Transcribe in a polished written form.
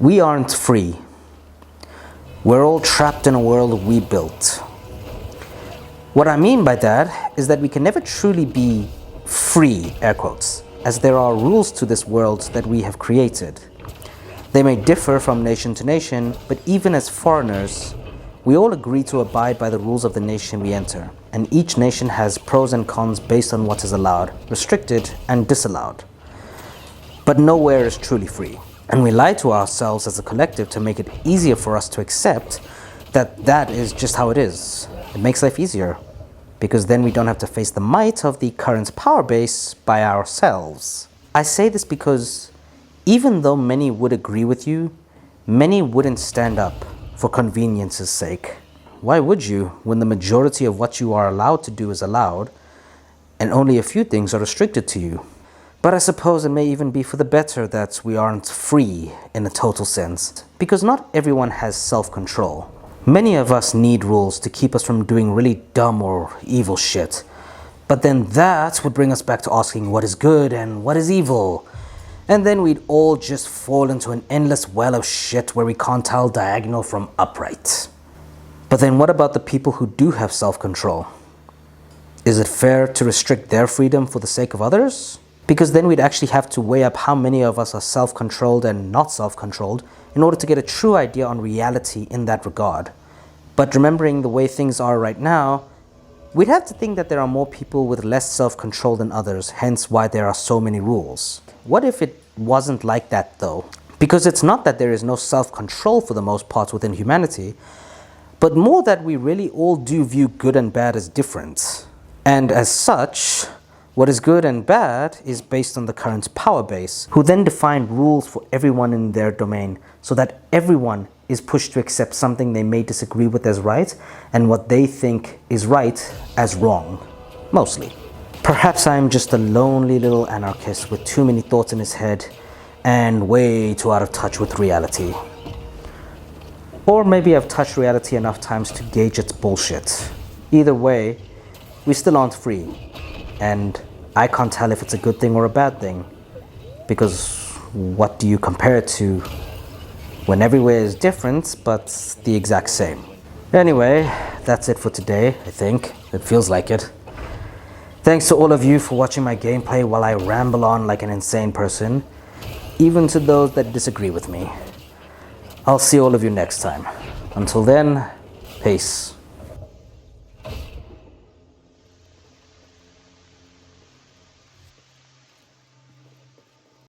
We aren't free. We're all trapped in a world we built. What I mean by that is that we can never truly be free, air quotes, as there are rules to this world that we have created. They may differ from nation to nation, but even as foreigners, we all agree to abide by the rules of the nation we enter, and each nation has pros and cons based on what is allowed, restricted, and disallowed. But nowhere is truly free, and we lie to ourselves as a collective to make it easier for us to accept that that is just how it is. It makes life easier, because then we don't have to face the might of the current power base by ourselves. I say this because even though many would agree with you, many wouldn't stand up for convenience's sake. Why would you, when the majority of what you are allowed to do is allowed, and only a few things are restricted to you? But I suppose it may even be for the better that we aren't free in a total sense, because not everyone has self-control. Many of us need rules to keep us from doing really dumb or evil shit. But then that would bring us back to asking what is good and what is evil. And then we'd all just fall into an endless well of shit where we can't tell diagonal from upright. But then what about the people who do have self-control? Is it fair to restrict their freedom for the sake of others? Because then we'd actually have to weigh up how many of us are self-controlled and not self-controlled in order to get a true idea on reality in that regard. But remembering the way things are right now, we'd have to think that there are more people with less self-control than others, hence why there are so many rules. What if it wasn't like that though? Because it's not that there is no self-control for the most part within humanity, but more that we really all do view good and bad as different. And as such, what is good and bad is based on the current power base, who then define rules for everyone in their domain, so that everyone is pushed to accept something they may disagree with as right, and what they think is right as wrong, mostly. Perhaps I'm just a lonely little anarchist with too many thoughts in his head and way too out of touch with reality. Or maybe I've touched reality enough times to gauge its bullshit. Either way, we still aren't free. And I can't tell if it's a good thing or a bad thing, because what do you compare it to when everywhere is different but the exact same? Anyway, that's it for today, I think. It feels like it. Thanks to all of you for watching my gameplay while I ramble on like an insane person, even to those that disagree with me. I'll see all of you next time. Until then, peace.